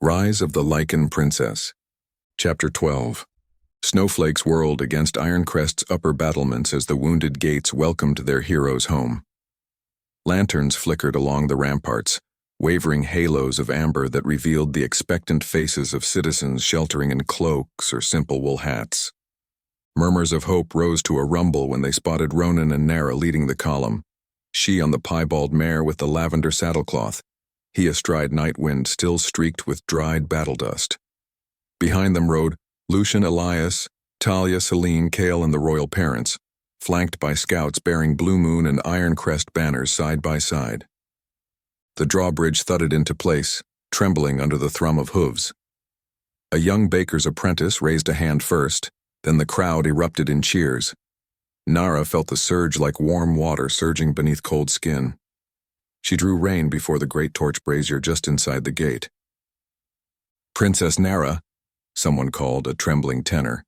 Rise of the Lycan Princess. Chapter 12. Snowflakes whirled against Iron Crest's upper battlements as the wounded gates welcomed their heroes home. Lanterns flickered along the ramparts, wavering halos of amber that revealed the expectant faces of citizens sheltering in cloaks or simple wool hats. Murmurs of hope rose to a rumble when they spotted Ronan and Narah leading the column, she on the piebald mare with the lavender saddlecloth, he astride Nightwind still streaked with dried battle dust. Behind them rode Lucian, Elias, Talia, Celine, Kale, and the royal parents, flanked by scouts bearing Blue Moon and Iron Crest banners side by side. The drawbridge thudded into place, trembling under the thrum of hooves. A young baker's apprentice raised a hand first, then the crowd erupted in cheers. Narah felt the surge like warm water surging beneath cold skin. She drew rein before the great torch brazier just inside the gate. "Princess Narah," someone called, a trembling tenor.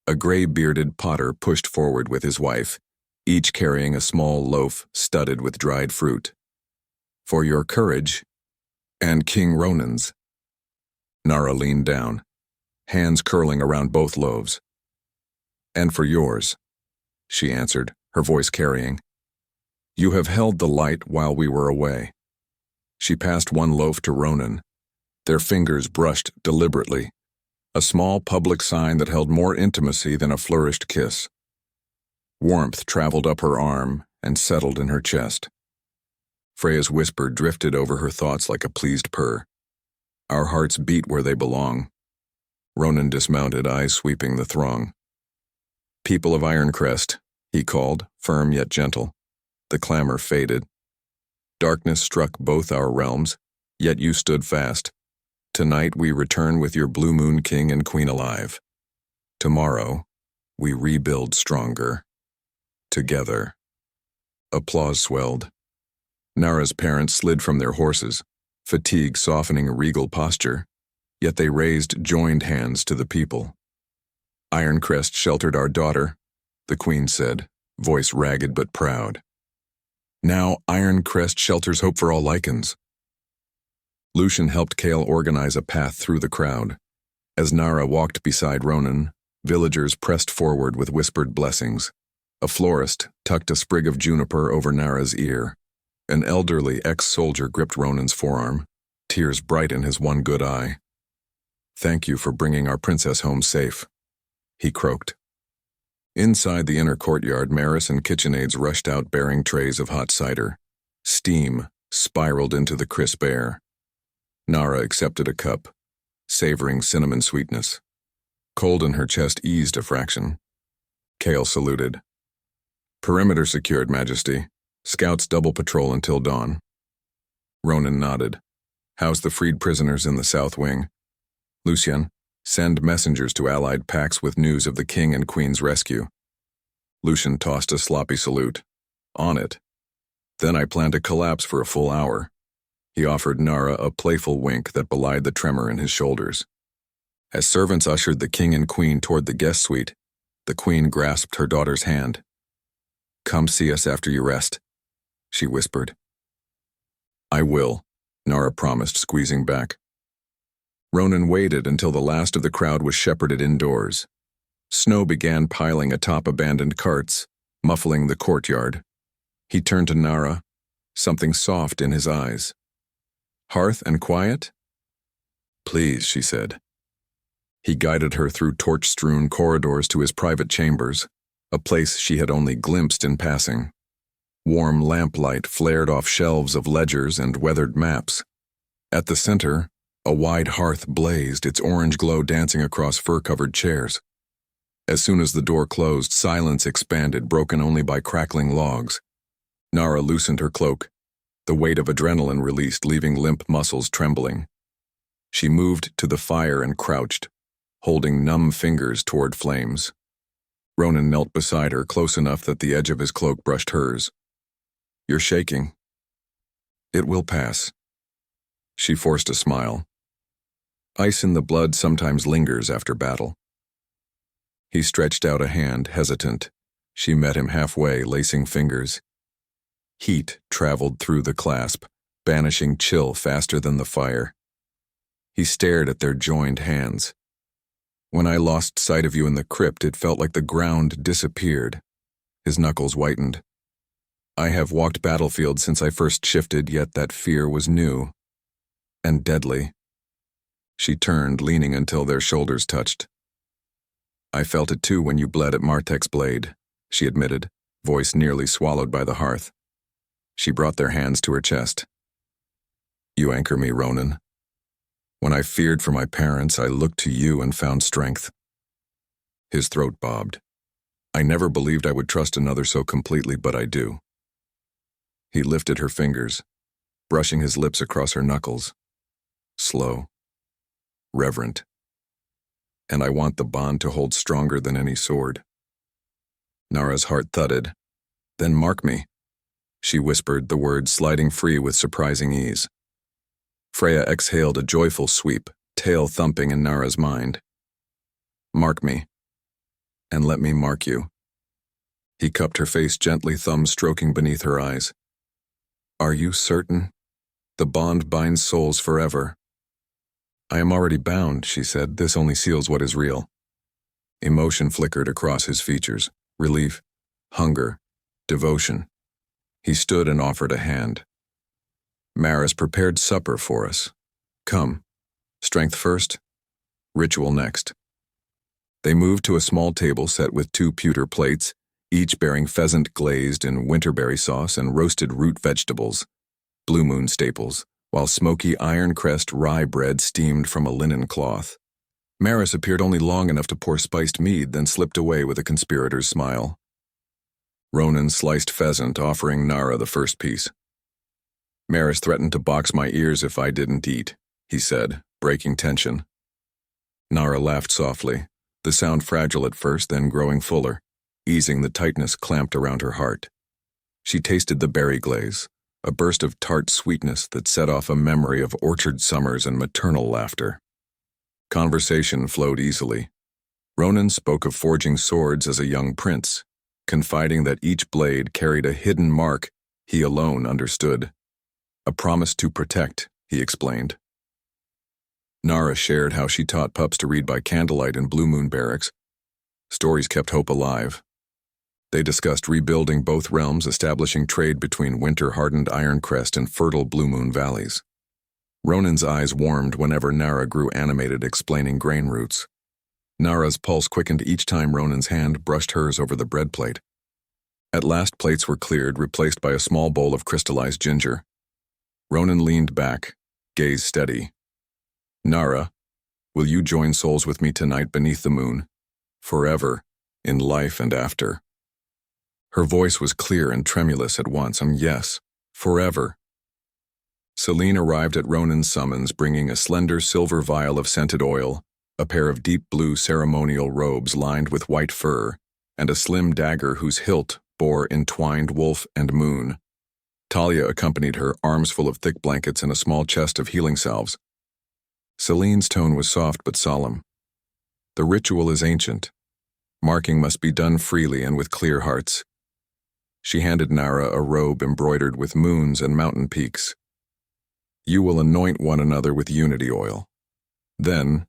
A gray-bearded potter pushed forward with his wife, each carrying a small loaf studded with dried fruit. "For your courage, and King Ronan's." Narah leaned down, hands curling around both loaves. "And for yours," she answered, her voice carrying. "You have held the light while we were away." She passed one loaf to Ronan. Their fingers brushed deliberately, a small public sign that held more intimacy than a flourished kiss. Warmth traveled up her arm and settled in her chest. Freya's whisper drifted over her thoughts like a pleased purr. "Our hearts beat where they belong." Ronan dismounted, eyes sweeping the throng. "People of Iron Crest," he called, firm yet gentle. The clamor faded. "Darkness struck both our realms, yet you stood fast. Tonight we return with your Blue Moon King and Queen alive. Tomorrow, we rebuild stronger. Together." Applause swelled. Narah's parents slid from their horses, fatigue softening a regal posture, yet they raised joined hands to the people. "Iron Crest sheltered our daughter," the Queen said, voice ragged but proud. "Now Iron Crest shelters hope for all Lycans." Lucian helped Kale organize a path through the crowd. As Narah walked beside Ronan, villagers pressed forward with whispered blessings. A florist tucked a sprig of juniper over Narah's ear. An elderly ex-soldier gripped Ronan's forearm, tears bright in his one good eye. "Thank you for bringing our princess home safe," he croaked. Inside the inner courtyard, Maris and KitchenAids rushed out bearing trays of hot cider. Steam spiraled into the crisp air. Narah accepted a cup, savoring cinnamon sweetness. Cold in her chest eased a fraction. Kale saluted. "Perimeter secured, Majesty. Scouts double patrol until dawn." Ronan nodded. "How's the freed prisoners in the south wing?" "Lucian, send messengers to allied packs with news of the King and Queen's rescue." Lucian tossed a sloppy salute. "On it." "Then I plan to collapse for a full hour." He offered Narah a playful wink that belied the tremor in his shoulders. As servants ushered the King and Queen toward the guest suite, the Queen grasped her daughter's hand. "Come see us after you rest," she whispered. "I will," Narah promised, squeezing back. Ronan waited until the last of the crowd was shepherded indoors. Snow began piling atop abandoned carts, muffling the courtyard. He turned to Narah, something soft in his eyes. "Hearth and quiet?" "Please," she said. He guided her through torch-strewn corridors to his private chambers, a place she had only glimpsed in passing. Warm lamplight flared off shelves of ledgers and weathered maps. At the center, a wide hearth blazed, its orange glow dancing across fur-covered chairs. As soon as the door closed, silence expanded, broken only by crackling logs. Narah loosened her cloak, the weight of adrenaline released, leaving limp muscles trembling. She moved to the fire and crouched, holding numb fingers toward flames. Ronan knelt beside her, close enough that the edge of his cloak brushed hers. "You're shaking." "It will pass." She forced a smile. Ice in the blood sometimes lingers after battle. He stretched out a hand, hesitant. She met him halfway, lacing fingers. Heat traveled through the clasp, banishing chill faster than the fire. He stared at their joined hands. When I lost sight of you in the crypt, it felt like the ground disappeared. His knuckles whitened. I have walked battlefields since I first shifted, yet that fear was new and deadly. She turned, leaning until their shoulders touched. I felt it too when you bled at Martek's blade, she admitted, voice nearly swallowed by the hearth. She brought their hands to her chest. You anchor me, Ronan. When I feared for my parents, I looked to you and found strength. His throat bobbed. I never believed I would trust another so completely, but I do. He lifted her fingers, brushing his lips across her knuckles. Slow. Reverent. And I want the bond to hold stronger than any sword. Narah's heart thudded. Then mark me. She whispered, the words sliding free with surprising ease. Freya exhaled a joyful sweep, tail thumping in Narah's mind. Mark me. And let me mark you. He cupped her face gently, thumb stroking beneath her eyes. Are you certain? The bond binds souls forever. I am already bound, she said. This only seals what is real. Emotion flickered across his features. Relief, hunger, devotion. He stood and offered a hand. Maris prepared supper for us. Come. Strength first, ritual next. They moved to a small table set with 2 pewter plates, each bearing pheasant glazed in winterberry sauce and roasted root vegetables, Blue Moon staples, while smoky Iron Crest rye bread steamed from a linen cloth. Maris appeared only long enough to pour spiced mead, then slipped away with a conspirator's smile. Ronan sliced pheasant, offering Narah the first piece. Maris threatened to box my ears if I didn't eat, he said, breaking tension. Narah laughed softly, the sound fragile at first, then growing fuller, easing the tightness clamped around her heart. She tasted the berry glaze, a burst of tart sweetness that set off a memory of orchard summers and maternal laughter. Conversation flowed easily. Ronan spoke of forging swords as a young prince, confiding that each blade carried a hidden mark he alone understood. A promise to protect, he explained. Narah shared how she taught pups to read by candlelight in Blue Moon barracks. Stories kept hope alive. They discussed rebuilding both realms, establishing trade between winter-hardened Iron Crest and fertile Blue Moon valleys. Ronan's eyes warmed whenever Narah grew animated explaining grain roots. Narah's pulse quickened each time Ronan's hand brushed hers over the bread plate. At last, plates were cleared, replaced by a small bowl of crystallized ginger. Ronan leaned back, gaze steady. Narah, will you join souls with me tonight beneath the moon? Forever, in life and after. Her voice was clear and tremulous at once. Yes, forever. Celine arrived at Ronan's summons, bringing a slender silver vial of scented oil, a pair of deep blue ceremonial robes lined with white fur, and a slim dagger whose hilt bore entwined wolf and moon. Talia accompanied her, arms full of thick blankets and a small chest of healing salves. Celine's tone was soft but solemn. The ritual is ancient. Marking must be done freely and with clear hearts. She handed Narah a robe embroidered with moons and mountain peaks. You will anoint one another with unity oil. Then,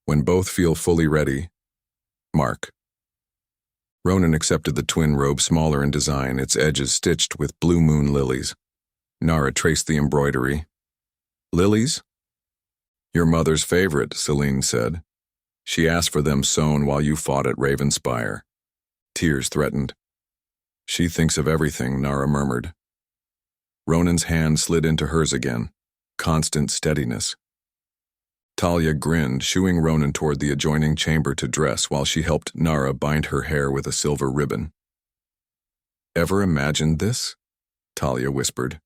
when both feel fully ready, mark. Ronan accepted the twin robe, smaller in design, its edges stitched with blue moon lilies. Narah traced the embroidery. Lilies? Your mother's favorite, Celine said. She asked for them sewn while you fought at Ravenspire. Tears threatened. She thinks of everything, Narah murmured. Ronan's hand slid into hers again. Constant steadiness. Talia grinned, shooing Ronan toward the adjoining chamber to dress while she helped Narah bind her hair with a silver ribbon. Ever imagined this? Talia whispered.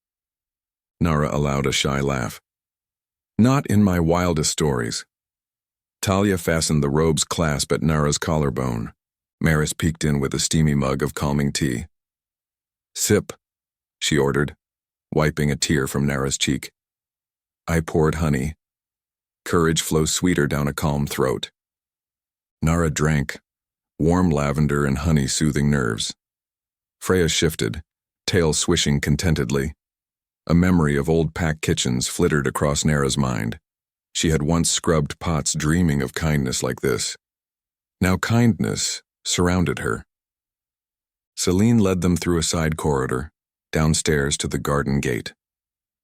Narah allowed a shy laugh. Not in my wildest stories. Talia fastened the robe's clasp at Narah's collarbone. Maris peeked in with a steamy mug of calming tea. Sip, she ordered, wiping a tear from Narah's cheek. I poured honey. Courage flows sweeter down a calm throat. Narah drank, warm lavender and honey soothing nerves. Freya shifted, tail swishing contentedly. A memory of old pack kitchens flittered across Narah's mind. She had once scrubbed pots dreaming of kindness like this. Now kindness surrounded her. Celine led them through a side corridor, downstairs to the garden gate.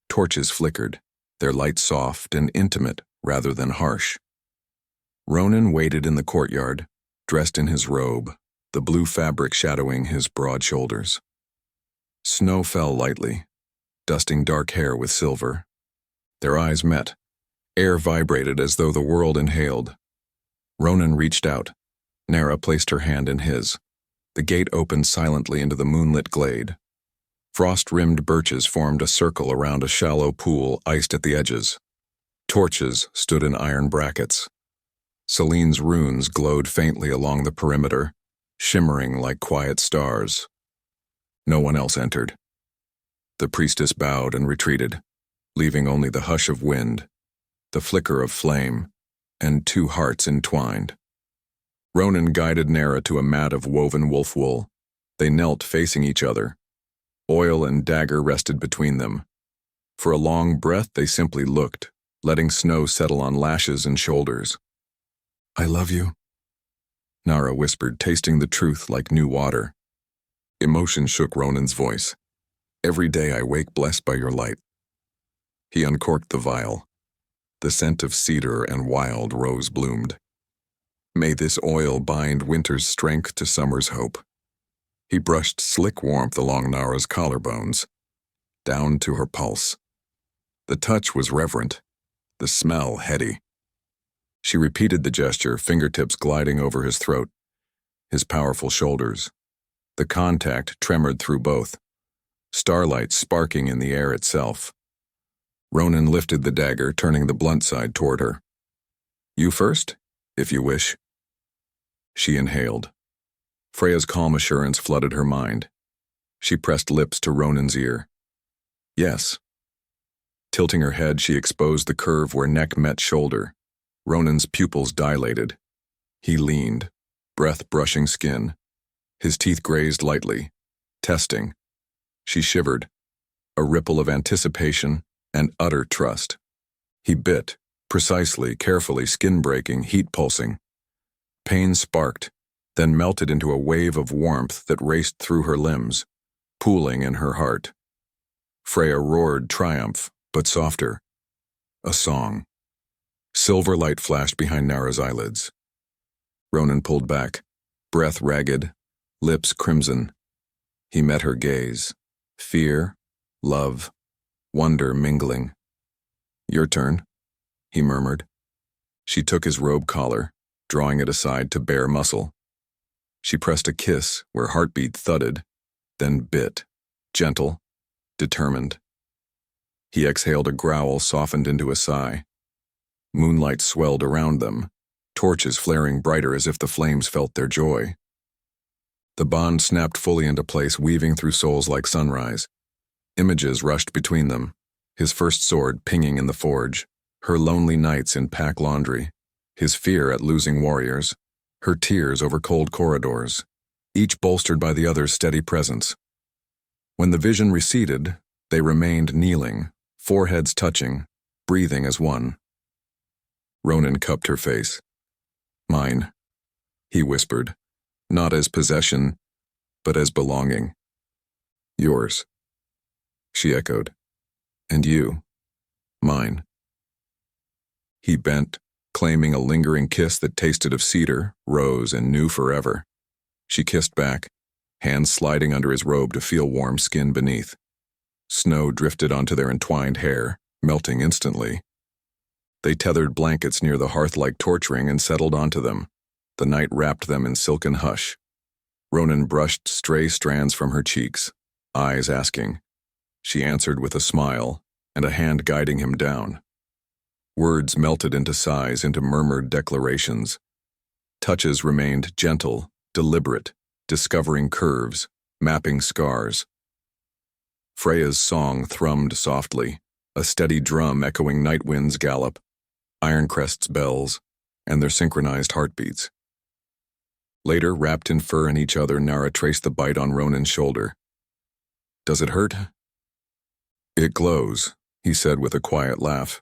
Torches flickered, their light soft and intimate rather than harsh. Ronan waited in the courtyard, dressed in his robe, the blue fabric shadowing his broad shoulders. Snow fell lightly, dusting dark hair with silver. Their eyes met. Air vibrated as though the world inhaled. Ronan reached out. Narah placed her hand in his. The gate opened silently into the moonlit glade. Frost-rimmed birches formed a circle around a shallow pool iced at the edges. Torches stood in iron brackets. Celine's runes glowed faintly along the perimeter, shimmering like quiet stars. No one else entered. The priestess bowed and retreated, leaving only the hush of wind, the flicker of flame, and two hearts entwined. Ronan guided Narah to a mat of woven wolf wool. They knelt facing each other. Oil and dagger rested between them. For a long breath they simply looked, letting snow settle on lashes and shoulders. "I love you," Narah whispered, tasting the truth like new water. Emotion shook Ronan's voice. "Every day I wake blessed by your light." He uncorked the vial. The scent of cedar and wild rose bloomed. "May this oil bind winter's strength to summer's hope." He brushed slick warmth along Narah's collarbones, down to her pulse. The touch was reverent, the smell heady. She repeated the gesture, fingertips gliding over his throat, his powerful shoulders. The contact tremored through both, starlight sparking in the air itself. Ronan lifted the dagger, turning the blunt side toward her. "You first, if you wish." She inhaled. Freya's calm assurance flooded her mind. She pressed lips to Ronan's ear. "Yes." Tilting her head, she exposed the curve where neck met shoulder. Ronan's pupils dilated. He leaned, breath brushing skin. His teeth grazed lightly, testing. She shivered, a ripple of anticipation and utter trust. He bit, precisely, carefully, skin-breaking, heat pulsing. Pain sparked, then melted into a wave of warmth that raced through her limbs, pooling in her heart. Freya roared triumph, but softer. A song. Silver light flashed behind Narah's eyelids. Ronan pulled back, breath ragged, lips crimson. He met her gaze. Fear, love, wonder mingling. "Your turn," he murmured. She took his robe collar, drawing it aside to bare muscle. She pressed a kiss where heartbeat thudded, then bit, gentle, determined. He exhaled a growl softened into a sigh. Moonlight swelled around them, torches flaring brighter as if the flames felt their joy. The bond snapped fully into place, weaving through souls like sunrise. Images rushed between them, his first sword pinging in the forge, her lonely nights in pack laundry, his fear at losing warriors, her tears over cold corridors, each bolstered by the other's steady presence. When the vision receded, they remained kneeling, foreheads touching, breathing as one. Ronan cupped her face. "Mine," he whispered, not as possession, but as belonging. "Yours," she echoed. "And you, mine." He bent, claiming a lingering kiss that tasted of cedar, rose, and knew forever. She kissed back, hands sliding under his robe to feel warm skin beneath. Snow drifted onto their entwined hair, melting instantly. They tethered blankets near the hearth like torturing and settled onto them. The night wrapped them in silken hush. Ronan brushed stray strands from her cheeks, eyes asking. She answered with a smile and a hand guiding him down. Words melted into sighs, into murmured declarations. Touches remained gentle, deliberate, discovering curves, mapping scars. Freya's song thrummed softly, a steady drum echoing night wind's gallop, Iron Crest's bells, and their synchronized heartbeats. Later, wrapped in fur and each other, Narah traced the bite on Ronan's shoulder. "Does it hurt?" "It glows," he said with a quiet laugh.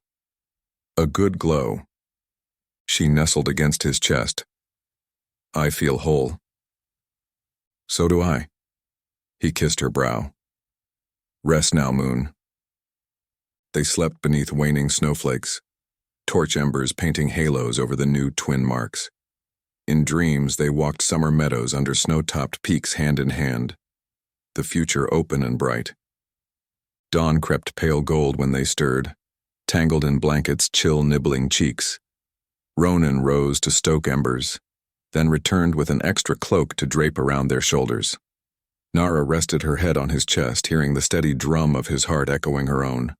A good glow. She nestled against his chest. I feel whole. So do I. He kissed her brow. Rest now, moon. They slept beneath waning snowflakes, torch embers painting halos over the new twin marks. In dreams, they walked summer meadows under snow-topped peaks hand in hand, the future open and bright. Dawn crept pale gold when they stirred, tangled in blankets' chill nibbling cheeks. Ronan rose to stoke embers, then returned with an extra cloak to drape around their shoulders. Narah rested her head on his chest, hearing the steady drum of his heart echoing her own.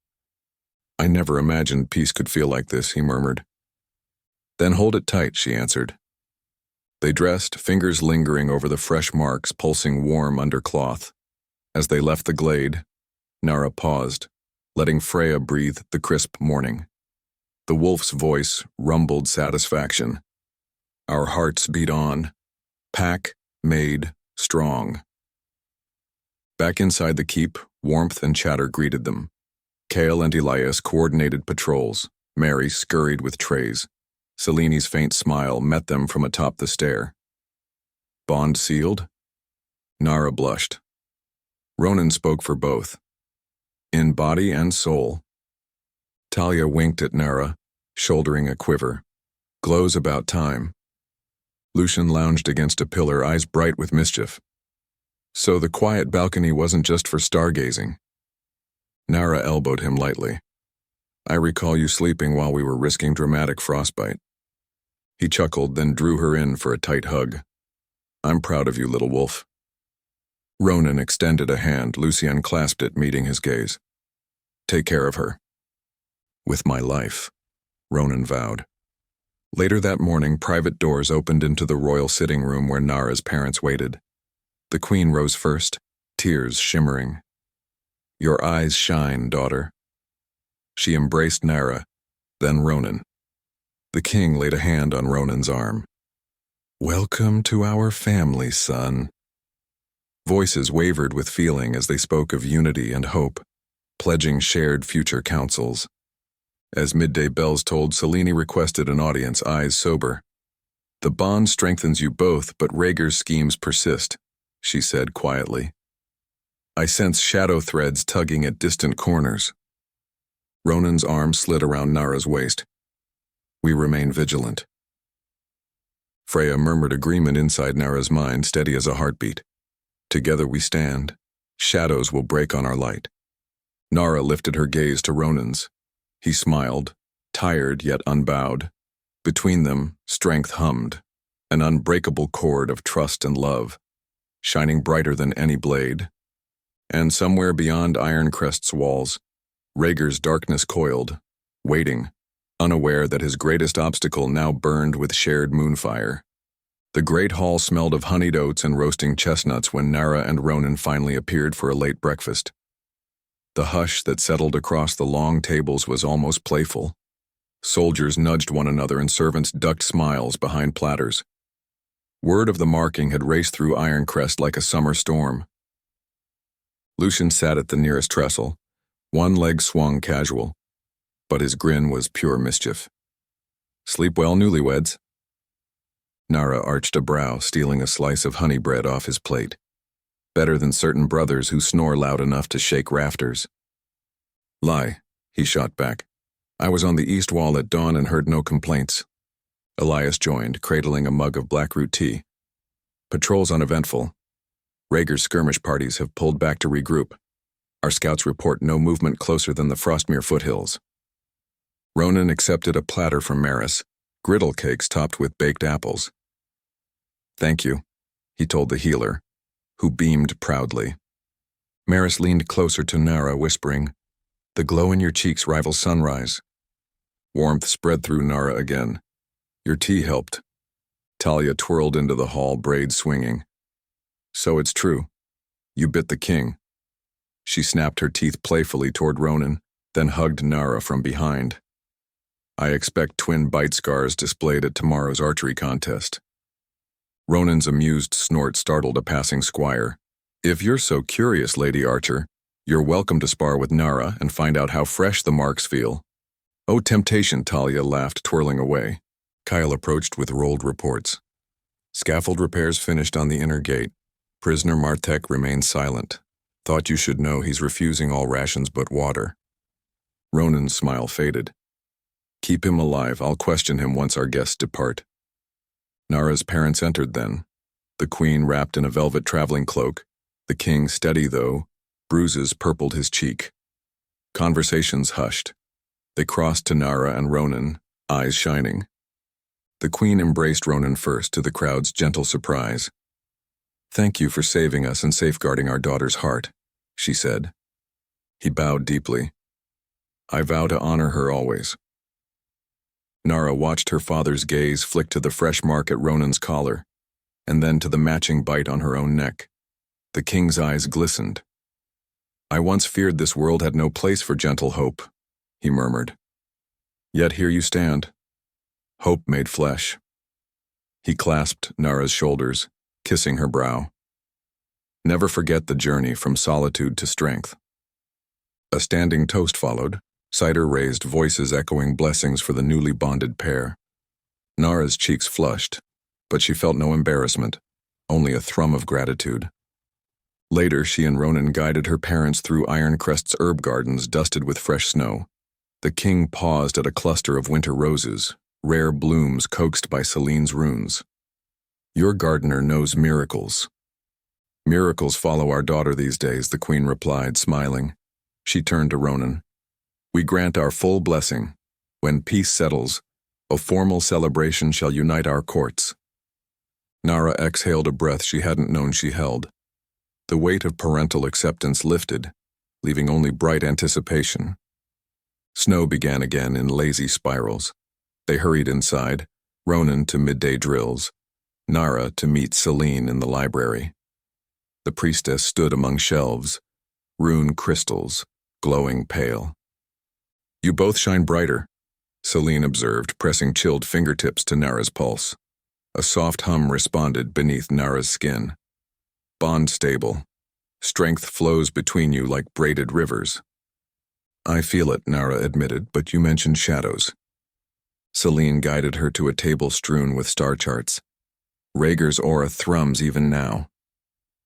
I never imagined peace could feel like this, he murmured. Then hold it tight, she answered. They dressed, fingers lingering over the fresh marks pulsing warm under cloth. As they left the glade, Narah paused, letting Freya breathe the crisp morning. The wolf's voice rumbled satisfaction. Our hearts beat on. Pack, made, strong. Back inside the keep, warmth and chatter greeted them. Kale and Elias coordinated patrols. Mary scurried with trays. Selene's faint smile met them from atop the stair. Bond sealed? Narah blushed. Ronan spoke for both. In body and soul. Talia winked at Narah, shouldering a quiver. Glows about time. Lucian lounged against a pillar, eyes bright with mischief. So the quiet balcony wasn't just for stargazing. Narah elbowed him lightly. I recall you sleeping while we were risking dramatic frostbite. He chuckled, then drew her in for a tight hug. I'm proud of you, little wolf. Ronan extended a hand. Lucien clasped it, meeting his gaze. Take care of her. With my life, Ronan vowed. Later that morning, private doors opened into the royal sitting room where Narah's parents waited. The queen rose first, tears shimmering. Your eyes shine, daughter. She embraced Narah, then Ronan. The king laid a hand on Ronan's arm. Welcome to our family, son. Voices wavered with feeling as they spoke of unity and hope, pledging shared future councils. As midday bells tolled, Selene requested an audience, eyes sober. The bond strengthens you both, but Rhaegar's schemes persist, she said quietly. I sense shadow threads tugging at distant corners. Ronan's arm slid around Narah's waist. We remain vigilant. Freya murmured agreement inside Narah's mind, steady as a heartbeat. Together we stand. Shadows will break on our light. Narah lifted her gaze to Ronan's. He smiled, tired yet unbowed. Between them, strength hummed, an unbreakable cord of trust and love, shining brighter than any blade. And somewhere beyond Iron Crest's walls, Rhaegar's darkness coiled, waiting, unaware that his greatest obstacle now burned with shared moonfire. The great hall smelled of honeyed oats and roasting chestnuts when Narah and Ronan finally appeared for a late breakfast. The hush that settled across the long tables was almost playful. Soldiers nudged one another and servants ducked smiles behind platters. Word of the marking had raced through Iron Crest like a summer storm. Lucian sat at the nearest trestle, one leg swung casual, but his grin was pure mischief. Sleep well, newlyweds. Narah arched a brow, stealing a slice of honey bread off his plate. Better than certain brothers who snore loud enough to shake rafters. Lie, he shot back. I was on the east wall at dawn and heard no complaints. Elias joined, cradling a mug of blackroot tea. Patrol's uneventful. Rhaegar's skirmish parties have pulled back to regroup. Our scouts report no movement closer than the Frostmere foothills. Ronan accepted a platter from Maris, griddle cakes topped with baked apples. Thank you, he told the healer, who beamed proudly. Maris leaned closer to Narah, whispering, The glow in your cheeks rivals sunrise. Warmth spread through Narah again. Your tea helped. Talia twirled into the hall, braids swinging. So it's true. You bit the king. She snapped her teeth playfully toward Ronan, then hugged Narah from behind. I expect twin bite scars displayed at tomorrow's archery contest. Ronan's amused snort startled a passing squire. If you're so curious, Lady Archer, you're welcome to spar with Narah and find out how fresh the marks feel. Oh, temptation, Talia laughed, twirling away. Kyle approached with rolled reports. Scaffold repairs finished on the inner gate. Prisoner Martek remains silent. Thought you should know he's refusing all rations but water. Ronan's smile faded. Keep him alive, I'll question him once our guests depart. Narah's parents entered then. The queen wrapped in a velvet traveling cloak. The king, steady though, bruises purpled his cheek. Conversations hushed. They crossed to Narah and Ronan, eyes shining. The queen embraced Ronan first, to the crowd's gentle surprise. Thank you for saving us and safeguarding our daughter's heart, she said. He bowed deeply. I vow to honor her always. Narah watched her father's gaze flick to the fresh mark at Ronan's collar, and then to the matching bite on her own neck. The king's eyes glistened. I once feared this world had no place for gentle hope, he murmured. Yet here you stand. Hope made flesh. He clasped Narah's shoulders, kissing her brow. Never forget the journey from solitude to strength. A standing toast followed, cider-raised voices echoing blessings for the newly bonded pair. Narah's cheeks flushed, but she felt no embarrassment, only a thrum of gratitude. Later, she and Ronan guided her parents through Iron Crest's herb gardens dusted with fresh snow. The king paused at a cluster of winter roses, rare blooms coaxed by Celine's runes. Your gardener knows miracles. Miracles follow our daughter these days, the queen replied, smiling. She turned to Ronan. We grant our full blessing. When peace settles, a formal celebration shall unite our courts. Narah exhaled a breath she hadn't known she held. The weight of parental acceptance lifted, leaving only bright anticipation. Snow began again in lazy spirals. They hurried inside, Ronan to midday drills, Narah to meet Celine in the library. The priestess stood among shelves, rune crystals, glowing pale. You both shine brighter, Celine observed, pressing chilled fingertips to Narah's pulse. A soft hum responded beneath Narah's skin. Bond stable. Strength flows between you like braided rivers. I feel it, Narah admitted, but you mentioned shadows. Celine guided her to a table strewn with star charts. Rhaegar's aura thrums even now.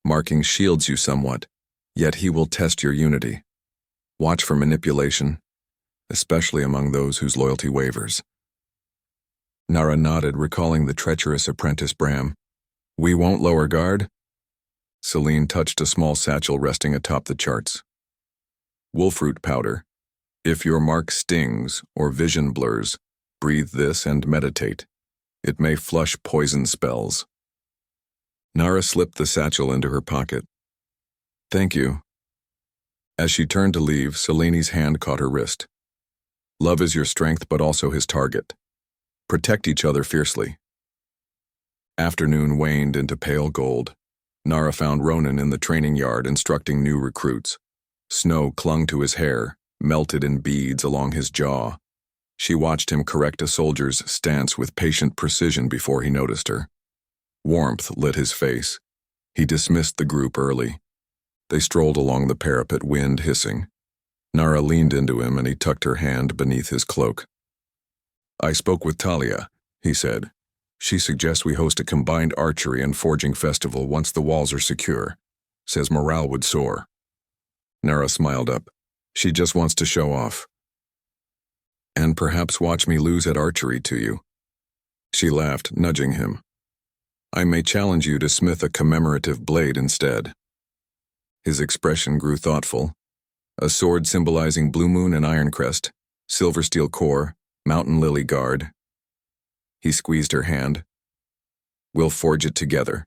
Marking shields you somewhat, yet he will test your unity. Watch for manipulation, especially among those whose loyalty wavers. Narah nodded, recalling the treacherous apprentice Bram. We won't lower guard? Celine touched a small satchel resting atop the charts. Wolfroot powder. If your mark stings or vision blurs, breathe this and meditate. It may flush poison spells. Narah slipped the satchel into her pocket. Thank you. As she turned to leave, Celine's hand caught her wrist. Love is your strength, but also his target. Protect each other fiercely. Afternoon waned into pale gold. Narah found Ronan in the training yard instructing new recruits. Snow clung to his hair, melted in beads along his jaw. She watched him correct a soldier's stance with patient precision before he noticed her. Warmth lit his face. He dismissed the group early. They strolled along the parapet, wind hissing. Narah leaned into him and he tucked her hand beneath his cloak. I spoke with Talia, he said. She suggests we host a combined archery and forging festival once the walls are secure. Says morale would soar. Narah smiled up. She just wants to show off. And perhaps watch me lose at archery to you. She laughed, nudging him. I may challenge you to smith a commemorative blade instead. His expression grew thoughtful. A sword symbolizing Blue Moon and Iron Crest, silver steel core, mountain lily guard. He squeezed her hand. We'll forge it together.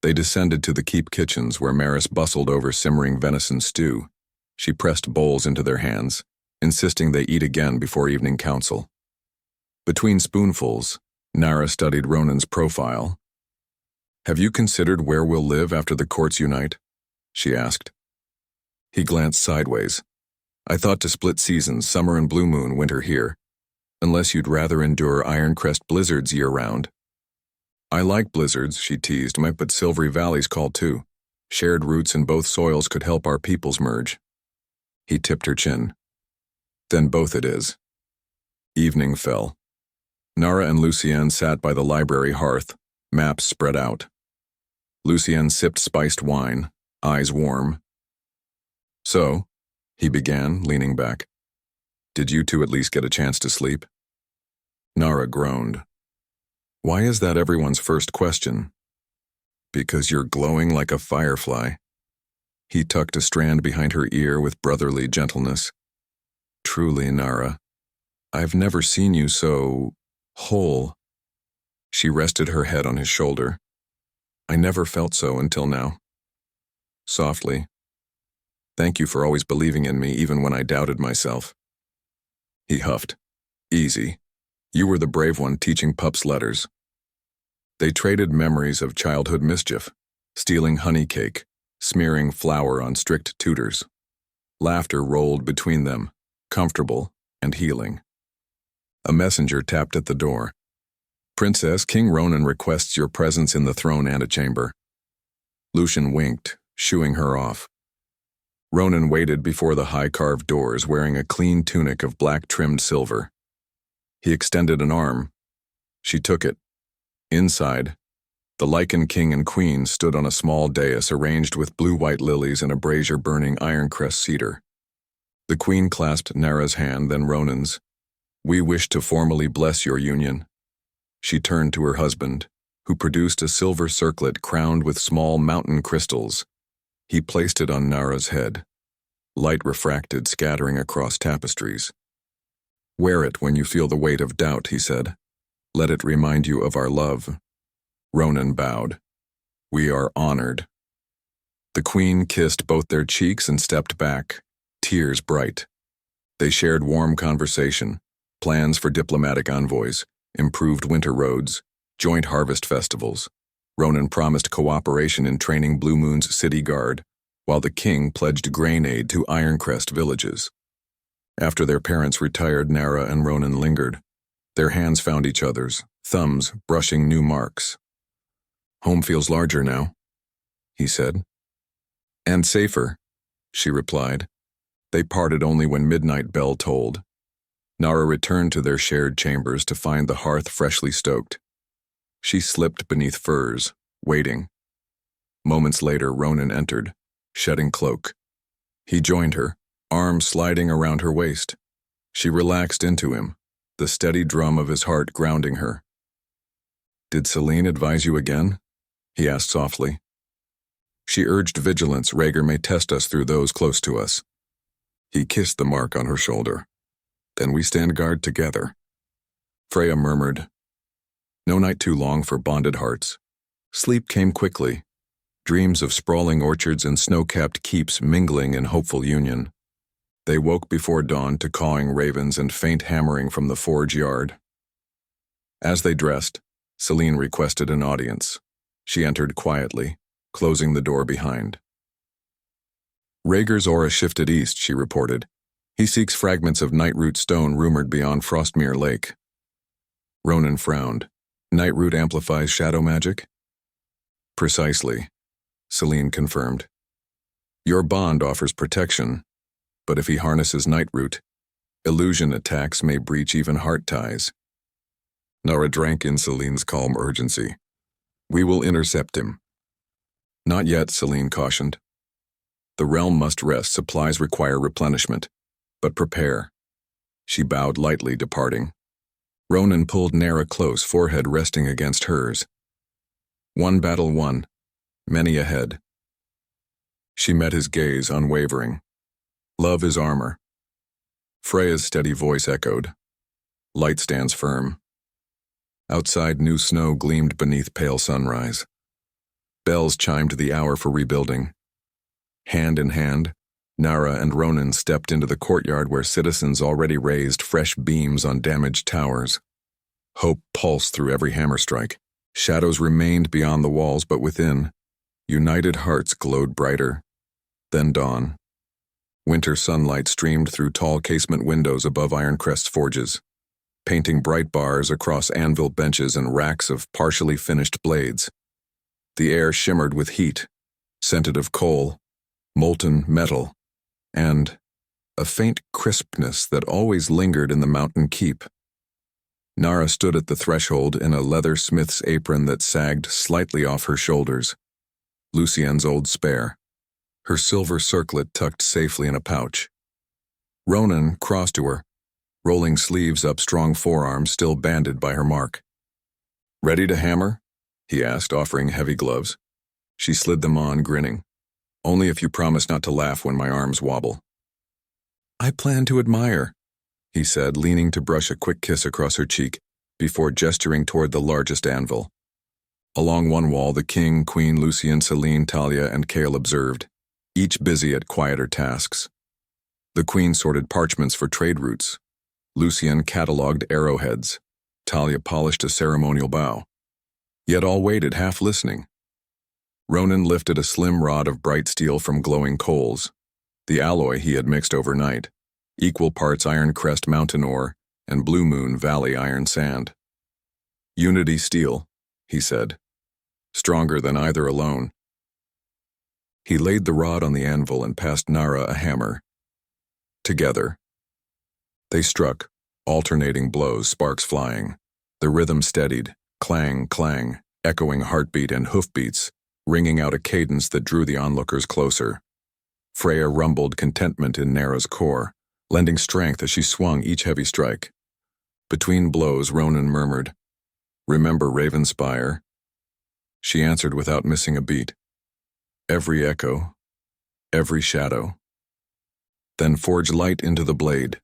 They descended to the keep kitchens where Maris bustled over simmering venison stew. She pressed bowls into their hands, insisting they eat again before evening council. Between spoonfuls, Narah studied Ronan's profile. Have you considered where we'll live after the courts unite? She asked. He glanced sideways. I thought to split seasons, summer and Blue Moon, winter here. Unless you'd rather endure Iron Crest blizzards year-round. I like blizzards, she teased, but Silvery Valley's call too. Shared roots in both soils could help our peoples merge. He tipped her chin. Then both it is. Evening fell. Narah and Lycan sat by the library hearth, maps spread out. Lycan sipped spiced wine, eyes warm. "So," he began, leaning back, "did you two at least get a chance to sleep?" Narah groaned. "Why is that everyone's first question?" "Because you're glowing like a firefly." He tucked a strand behind her ear with brotherly gentleness. "Truly, Narah, I've never seen you so whole." She rested her head on his shoulder. "I never felt so until now." Softly, "Thank you for always believing in me even when I doubted myself." He huffed. "Easy. You were the brave one teaching pups letters." They traded memories of childhood mischief, stealing honey cake, smearing flour on strict tutors. Laughter rolled between them, comfortable and healing. A messenger tapped at the door. "Princess, King Ronan requests your presence in the throne antechamber." Lycan winked, shooing her off. Ronan waited before the high-carved doors, wearing a clean tunic of black-trimmed silver. He extended an arm. She took it. Inside, the Lycan king and queen stood on a small dais arranged with blue-white lilies and a brazier-burning iron crest cedar. The queen clasped Narah's hand, then Ronan's. "We wish to formally bless your union." She turned to her husband, who produced a silver circlet crowned with small mountain crystals. He placed it on Narah's head. Light refracted, scattering across tapestries. "Wear it when you feel the weight of doubt," he said. "Let it remind you of our love." Ronan bowed. "We are honored." The queen kissed both their cheeks and stepped back, tears bright. They shared warm conversation, plans for diplomatic envoys, improved winter roads, joint harvest festivals. Ronan promised cooperation in training Blue Moon's city guard, while the king pledged grain aid to Iron Crest villages. After their parents retired, Narah and Ronan lingered. Their hands found each other's, thumbs brushing new marks. "Home feels larger now," he said. "And safer," she replied. They parted only when midnight bell tolled. Narah returned to their shared chambers to find the hearth freshly stoked. She slipped beneath furs, waiting. Moments later, Ronan entered, shedding cloak. He joined her, arms sliding around her waist. She relaxed into him, the steady drum of his heart grounding her. "Did Celine advise you again?" he asked softly. "She urged vigilance. Rhaegar may test us through those close to us." He kissed the mark on her shoulder. "Then we stand guard together." Freya murmured. No night too long for bonded hearts. Sleep came quickly, dreams of sprawling orchards and snow-capped keeps mingling in hopeful union. They woke before dawn to cawing ravens and faint hammering from the forge yard. As they dressed, Celine requested an audience. She entered quietly, closing the door behind. "Rhaegar's aura shifted east," she reported. "He seeks fragments of nightroot stone rumored beyond Frostmere Lake." Ronan frowned. "Nightroot amplifies shadow magic?" "Precisely," Celine confirmed. "Your bond offers protection, but if he harnesses nightroot, illusion attacks may breach even heart ties." Narah drank in Celine's calm urgency. "We will intercept him." "Not yet," Celine cautioned. "The realm must rest, supplies require replenishment. But prepare." She bowed lightly, departing. Ronan pulled Narah close, forehead resting against hers. "One battle won, many ahead." She met his gaze, unwavering. "Love is armor." Freya's steady voice echoed. "Light stands firm." Outside, new snow gleamed beneath pale sunrise. Bells chimed the hour for rebuilding. Hand in hand, Narah and Ronan stepped into the courtyard where citizens already raised fresh beams on damaged towers. Hope pulsed through every hammer strike. Shadows remained beyond the walls, but within, united hearts glowed brighter. Then dawn. Winter sunlight streamed through tall casement windows above Iron Crest's forges, painting bright bars across anvil benches and racks of partially finished blades. The air shimmered with heat, scented of coal, molten metal, and a faint crispness that always lingered in the mountain keep. Narah stood at the threshold in a leather smith's apron that sagged slightly off her shoulders. Lucien's old spare, her silver circlet tucked safely in a pouch. Ronan crossed to her, rolling sleeves up strong forearms still banded by her mark. "Ready to hammer?" he asked, offering heavy gloves. She slid them on, grinning. "Only if you promise not to laugh when my arms wobble." "I plan to admire," he said, leaning to brush a quick kiss across her cheek before gesturing toward the largest anvil. Along one wall, the king, queen, Lucien, Celine, Talia, and Cale observed, each busy at quieter tasks. The queen sorted parchments for trade routes. Lucien catalogued arrowheads. Talia polished a ceremonial bow. Yet all waited, half listening. Ronan lifted a slim rod of bright steel from glowing coals, the alloy he had mixed overnight, equal parts Iron Crest mountain ore and Blue Moon Valley iron sand. "Unity steel," he said, "stronger than either alone." He laid the rod on the anvil and passed Narah a hammer. Together, they struck, alternating blows, sparks flying. The rhythm steadied, clang, clang, echoing heartbeat and hoofbeats, ringing out a cadence that drew the onlookers closer. Freya rumbled contentment in Narah's core, lending strength as she swung each heavy strike. Between blows, Ronan murmured, "Remember Ravenspire?" She answered without missing a beat. Every echo, every shadow. Then forge light into the blade.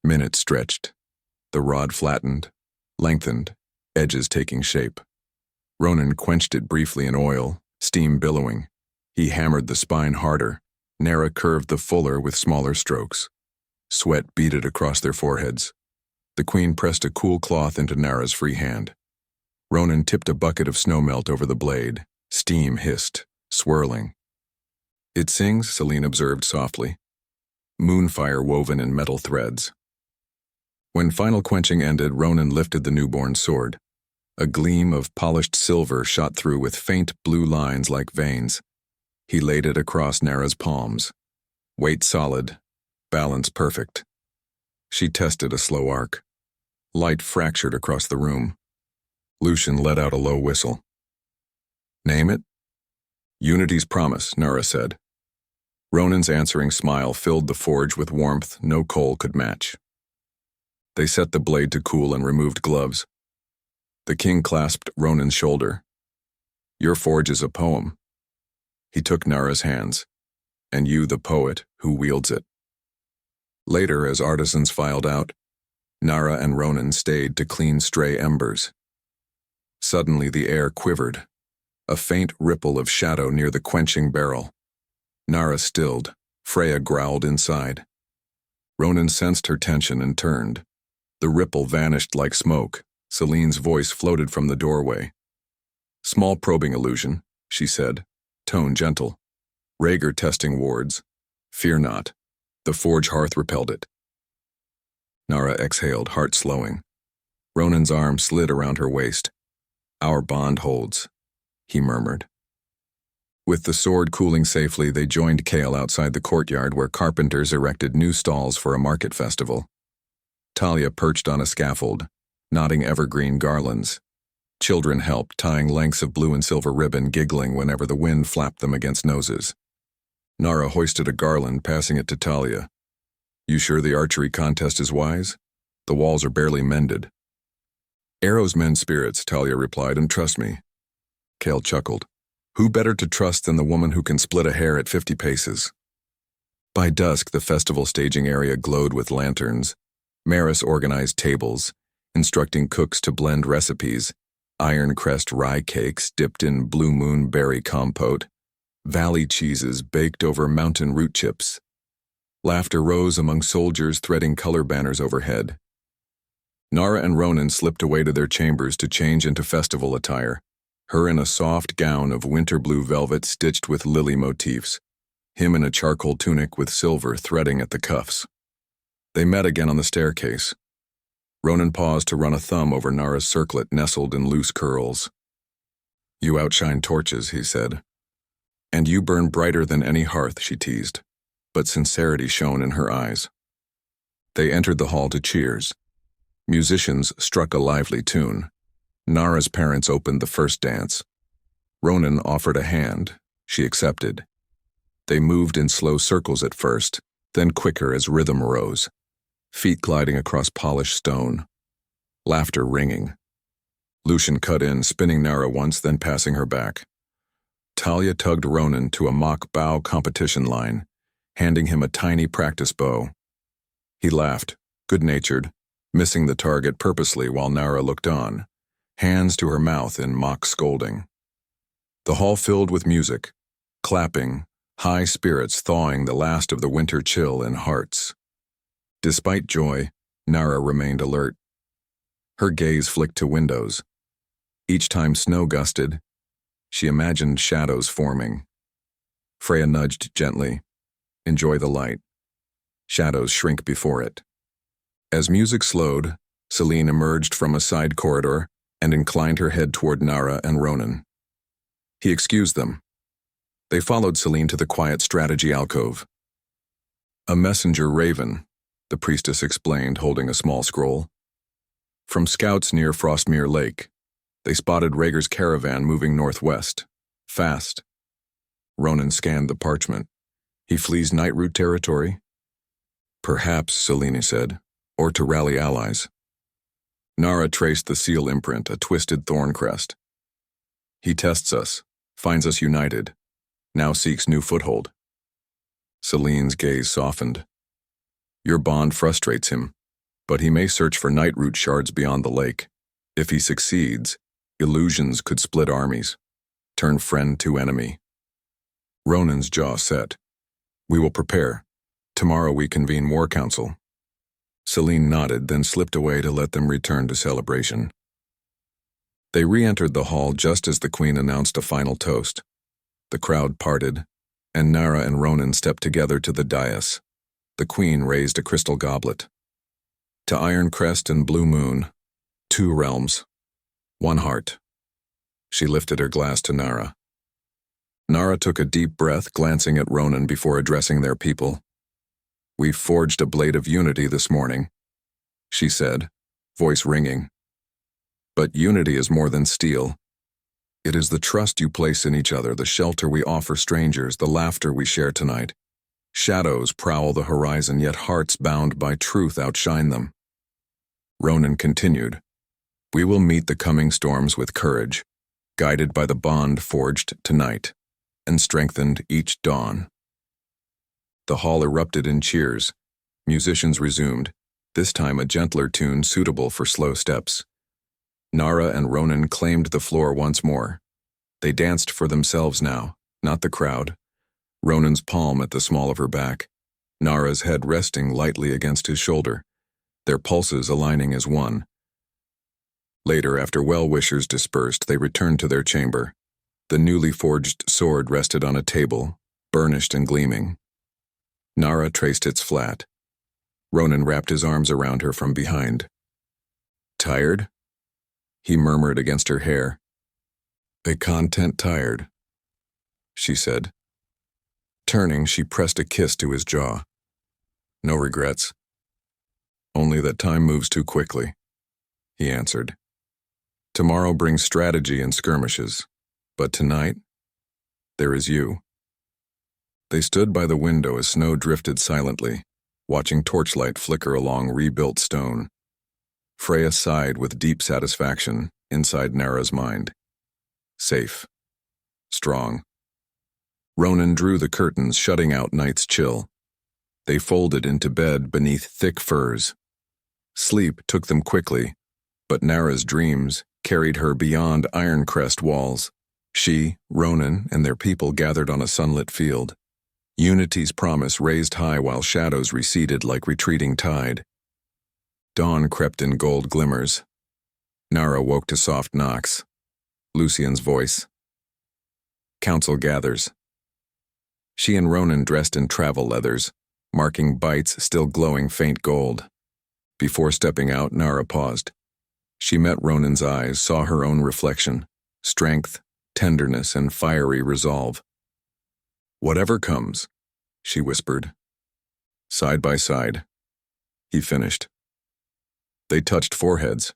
Minutes stretched. The rod flattened, lengthened, edges taking shape. Ronan quenched it briefly in oil, steam billowing. He hammered the spine harder. Narah curved the fuller with smaller strokes. Sweat beaded across their foreheads. The queen pressed a cool cloth into Narah's free hand. Ronan tipped a bucket of snowmelt over the blade. Steam hissed, swirling. "It sings," Celine observed softly. Moonfire woven in metal threads. When final quenching ended, Ronan lifted the newborn sword. A gleam of polished silver shot through with faint blue lines like veins. He laid it across Narah's palms. Weight solid, balance perfect. She tested a slow arc. Light fractured across the room. Lucien let out a low whistle. "Name it?" "Unity's Promise," Narah said. Ronan's answering smile filled the forge with warmth no coal could match. They set the blade to cool and removed gloves. The king clasped Ronan's shoulder. "Your forge is a poem." He took Narah's hands. "And you the poet who wields it." Later, as artisans filed out, Narah and Ronan stayed to clean stray embers. Suddenly the air quivered, a faint ripple of shadow near the quenching barrel. Narah stilled. Freya growled inside. Ronan sensed her tension and turned. The ripple vanished like smoke. Celine's voice floated from the doorway. "Small probing illusion," she said, tone gentle. "Rhaegar testing wards. Fear not." The forge hearth repelled it. Narah exhaled, heart slowing. Ronan's arm slid around her waist. "Our bond holds," he murmured. With the sword cooling safely, they joined Cale outside the courtyard where carpenters erected new stalls for a market festival. Talia perched on a scaffold, knotting evergreen garlands. Children helped, tying lengths of blue and silver ribbon, giggling whenever the wind flapped them against noses. Narah hoisted a garland, passing it to Talia. "You sure the archery contest is wise? The walls are barely mended." "Arrows mend spirits," Talia replied, "and trust me." Cale chuckled. "Who better to trust than the woman who can split a hair at 50 paces? By dusk, the festival staging area glowed with lanterns. Maris organized tables, instructing cooks to blend recipes, Iron Crest rye cakes dipped in Blue Moon berry compote, valley cheeses baked over mountain root chips. Laughter rose among soldiers threading color banners overhead. Narah and Ronan slipped away to their chambers to change into festival attire, her in a soft gown of winter blue velvet stitched with lily motifs, him in a charcoal tunic with silver threading at the cuffs. They met again on the staircase. Ronan paused to run a thumb over Narah's circlet nestled in loose curls. "You outshine torches," he said. "And you burn brighter than any hearth," she teased. but sincerity shone in her eyes. They entered the hall to cheers. Musicians struck a lively tune. Narah's parents opened the first dance. Ronan offered a hand. She accepted. They moved in slow circles at first, then quicker as rhythm rose, feet gliding across polished stone, laughter ringing. Lucian cut in, spinning Narah once, then passing her back. Talia tugged Ronan to a mock bow competition line, handing him a tiny practice bow. He laughed, good-natured, missing the target purposely while Narah looked on, hands to her mouth in mock scolding. The hall filled with music, clapping, high spirits thawing the last of the winter chill in hearts. Despite joy, Narah remained alert. Her gaze flicked to windows. Each time snow gusted, she imagined shadows forming. Freya nudged gently. Enjoy the light. Shadows shrink before it. As music slowed, Celine emerged from a side corridor and inclined her head toward Narah and Ronan. He excused them. They followed Celine to the quiet strategy alcove. A messenger raven, the priestess explained, holding a small scroll. From scouts near Frostmere Lake, they spotted Rhaegar's caravan moving northwest, fast. Ronan scanned the parchment. He flees Nightroot territory? Perhaps, Celine said, or to rally allies. Narah traced the seal imprint, a twisted thorn crest. He tests us, finds us united, now seeks new foothold. Celine's gaze softened. Your bond frustrates him, but he may search for Nightroot shards beyond the lake. If he succeeds, illusions could split armies, turn friend to enemy. Ronan's jaw set. We will prepare. Tomorrow we convene war council. Celine nodded, then slipped away to let them return to celebration. They re-entered the hall just as the queen announced a final toast. The crowd parted, and Narah and Ronan stepped together to the dais. The queen raised a crystal goblet. To Iron Crest and Blue Moon, 2 realms, 1 heart. She lifted her glass to Narah. Narah took a deep breath, glancing at Ronan before addressing their people. We forged a blade of unity this morning, she said, voice ringing. But unity is more than steel. It is the trust you place in each other, the shelter we offer strangers, the laughter we share tonight. Shadows prowl the horizon, yet hearts bound by truth outshine them. Ronan continued, We will meet the coming storms with courage, guided by the bond forged tonight, and strengthened each dawn. The hall erupted in cheers. Musicians resumed, this time a gentler tune suitable for slow steps. Narah and Ronan claimed the floor once more. They danced for themselves now, not the crowd. Ronan's palm at the small of her back, Narah's head resting lightly against his shoulder, their pulses aligning as one. Later, after well-wishers dispersed, they returned to their chamber. The newly forged sword rested on a table, burnished and gleaming. Narah traced its flat. Ronan wrapped his arms around her from behind. Tired? He murmured against her hair. A content tired, she said. Turning, she pressed a kiss to his jaw. No regrets. Only that time moves too quickly, he answered. Tomorrow brings strategy and skirmishes, but tonight, there is you. They stood by the window as snow drifted silently, watching torchlight flicker along rebuilt stone. Freya sighed with deep satisfaction inside Narah's mind. Safe. Strong. Ronan drew the curtains, shutting out night's chill. They folded into bed beneath thick furs. Sleep took them quickly, but Narah's dreams carried her beyond Iron Crest walls. She, Ronan, and their people gathered on a sunlit field. Unity's promise raised high while shadows receded like retreating tide. Dawn crept in gold glimmers. Narah woke to soft knocks. Lucian's voice. Council gathers. She and Ronan dressed in travel leathers, marking bites still glowing faint gold. Before stepping out, Narah paused. She met Ronan's eyes, saw her own reflection, strength, tenderness, and fiery resolve. Whatever comes, she whispered, Side by side. He finished. They touched foreheads.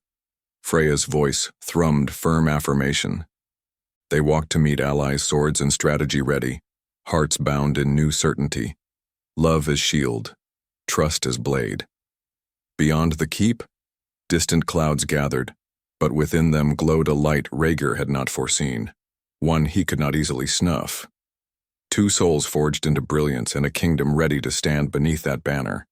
Freya's voice thrummed firm affirmation. They walked to meet allies, swords and strategy ready, hearts bound in new certainty. Love as shield, trust as blade. Beyond the keep, distant clouds gathered, but within them glowed a light Rhaegar had not foreseen, one he could not easily snuff. Two souls forged into brilliance and a kingdom ready to stand beneath that banner.